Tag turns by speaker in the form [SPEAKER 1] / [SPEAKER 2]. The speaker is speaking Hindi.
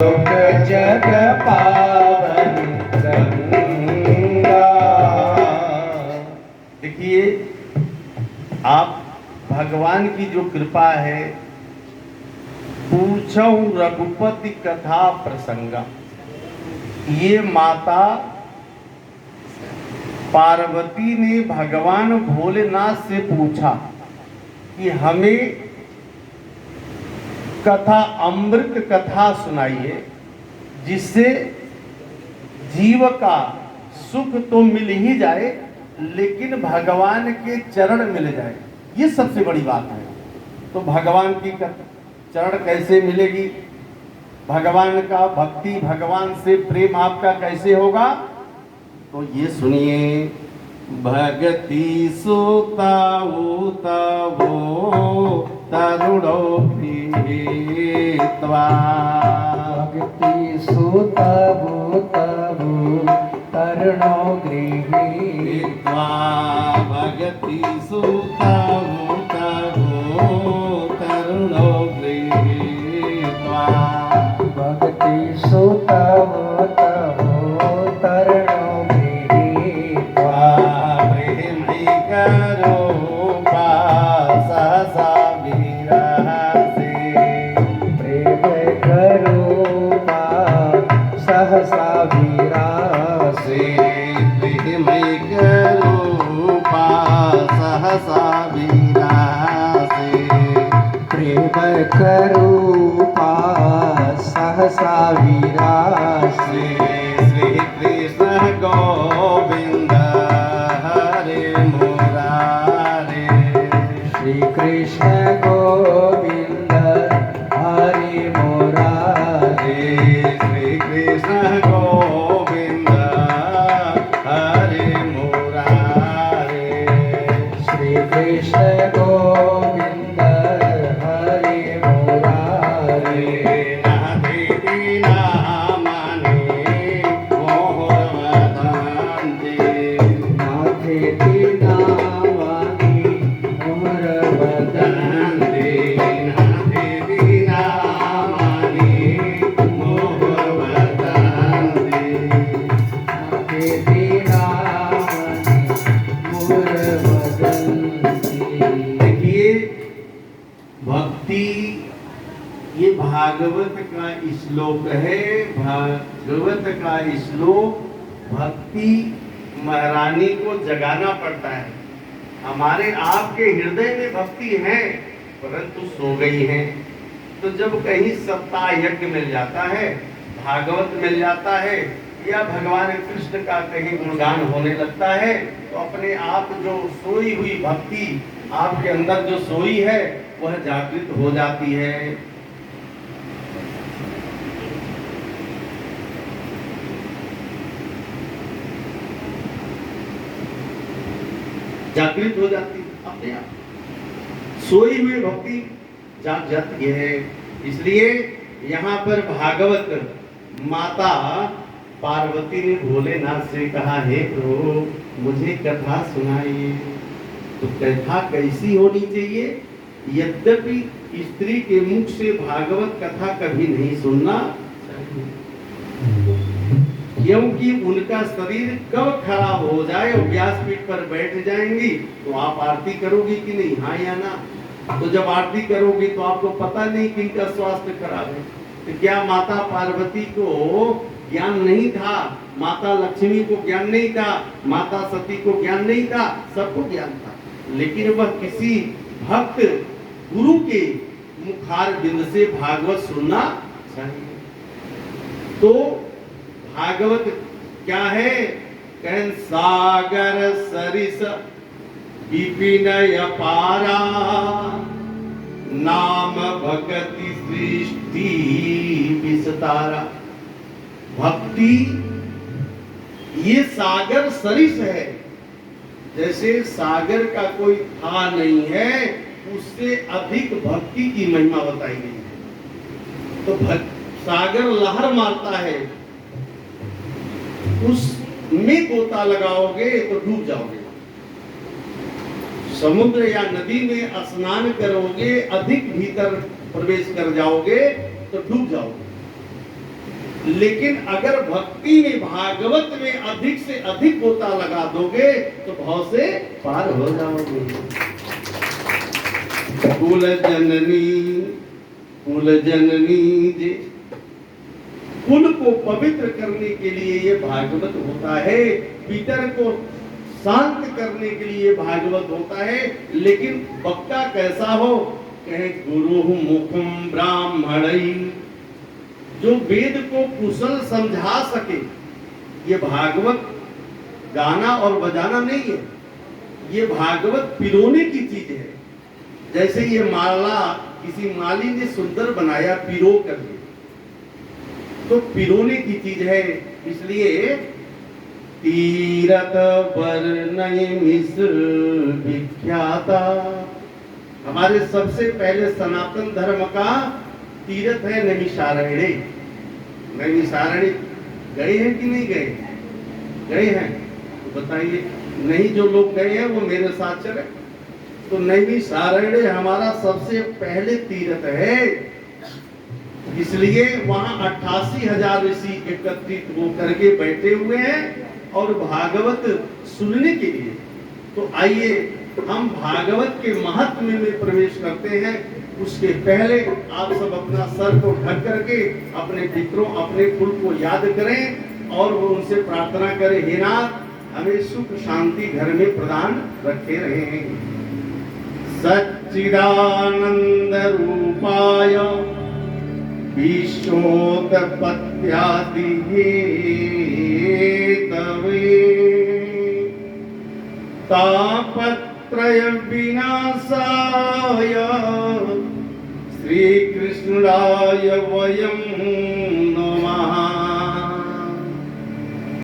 [SPEAKER 1] लोक जग पावन गंगा। देखिए, आप भगवान की जो कृपा है, पूछो रघुपति कथा प्रसंगा। ये माता पार्वती ने भगवान भोलेनाथ से पूछा कि हमें कथा, अमृत कथा सुनाइए, जिससे जीव का सुख तो मिल ही जाए, लेकिन भगवान के चरण मिल जाए। ये सबसे बड़ी बात है। तो भगवान की चरण कैसे मिलेगी? भगवान का भक्ति, भगवान से प्रेम आपका कैसे होगा? तो ये सुनिए। भगति सुता तवो तरुणो प्रीत्वा।
[SPEAKER 2] भगति सुतवो तवो तरुणो गृहीत्वा।
[SPEAKER 1] भगति सुतवो तवो तरुणो गृहीत्वा।
[SPEAKER 2] भगति सुतवो तवो तरुणो गृहीत्वा। सहसा वीरासे।
[SPEAKER 1] प्रेमैक रूपा सहसा वीरासे।
[SPEAKER 2] प्रेमैक रूपा सहसा वीरासे।
[SPEAKER 1] श्री कृष्ण गोविंद हरे मुरारे।
[SPEAKER 2] श्री कृष्ण गोविंद हरे मुरारे।
[SPEAKER 1] कृष्ण गोविंद हरे मुरारे।
[SPEAKER 2] श्री कृष्ण गोविंद हरे मुरारे।
[SPEAKER 1] नाथे दीना माने मोहर वदंते।
[SPEAKER 2] नाथे दीना माने मोहर वदंते।
[SPEAKER 1] नाथे दीना माने मोहर वदंते।
[SPEAKER 2] नाथे दीना माने मोहर वदंते।
[SPEAKER 1] देखिए, भक्ति ये भागवत का श्लोक है। भागवत का श्लोक भक्ति महारानी को जगाना पड़ता है। हमारे आपके हृदय में भक्ति है, परंतु सो गई है। तो जब कहीं सप्ताह यज्ञ मिल जाता है, भागवत मिल जाता है, या भगवान कृष्ण का कहीं गुणगान होने लगता है, तो अपने आप जो सोई हुई भक्ति आपके अंदर जो सोई है, वह जागृत हो जाती है। जागृत हो जाती है अपने आप। सोई हुई भक्ति जाग जाती है। इसलिए यहाँ पर भागवत माता पार्वती ने भोलेनाथ से कहा, हे प्रभु मुझे कथा सुनाइए। तो कथा कैसी होनी चाहिए? यद्यपि स्त्री के मुख से भागवत कथा कभी नहीं सुनना चाहिए, क्योंकि उनका शरीर कब खराब हो जाए और व्यासपीठ पर बैठ जाएंगी, तो आप आरती करोगी कि नहीं? हाँ या ना? तो जब आरती करोगी तो आपको पता नहीं कि इनका स्वास्थ्य खराब है। तो क्या माता पार्वती को ज्ञान नहीं था? माता लक्ष्मी को ज्ञान नहीं था? माता सती को ज्ञान नहीं था? सबको ज्ञान था, लेकिन वह किसी भक्त गुरु के मुखार बिंद से भागवत सुनना चाहिए। तो भागवत क्या है? कहन सागर सरिस विपिन अपारा। नाम भक्ति सृष्टि विस्तारा। भक्ति ये सागर सरिस है। जैसे सागर का कोई था नहीं है, उससे अधिक भक्ति की महिमा बताई गई है। तो सागर लहर मारता है, उसमें गोता लगाओगे तो डूब जाओगे। समुद्र या नदी में स्नान करोगे, अधिक भीतर प्रवेश कर जाओगे तो डूब जाओगे। लेकिन अगर भक्ति में भागवत में अधिक से अधिक गोता लगा दोगे तो भव से पार हो जाओगे। कुल जननी जी, कुल को पवित्र करने के लिए ये भागवत होता है, पितर को शांत करने के लिए भागवत होता है। लेकिन वक्ता कैसा हो, कहे गुरु मुखम ब्राह्मणई, जो वेद को कुशल समझा सके। ये भागवत गाना और बजाना नहीं है, ये भागवत पिरोने की चीज है। जैसे ये माला किसी माली ने सुंदर बनाया पिरो करके, तो पिरोने की चीज है। इसलिए तीरथ वर्णय मिश्र विख्याता, हमारे सबसे पहले सनातन धर्म का तीर्थ है नैमिषारण्य। नैमिषारण्य गए हैं कि नहीं गए? गए हैं तो बताइए। नहीं, जो लोग गए हैं वो मेरे साथ चले। तो नैमिषारण्य हमारा सबसे पहले तीर्थ है। इसलिए वहां 88,000 ऋषि एकत्रित होकर के बैठे हुए हैं और भागवत सुनने के लिए। तो आइए हम भागवत के महत्व में प्रवेश करते हैं। उसके पहले आप सब अपना सर को ढक करके अपने पितरों, अपने कुल को याद करें और वो उनसे प्रार्थना करें, हे नाथ हमें सुख शांति घर में प्रदान रखे रहे। सच्चिदानंद रूपाय विश्वोत्पत्त्यादि हेतवे तापत्रय विनाशाय श्री कृष्णाय वयं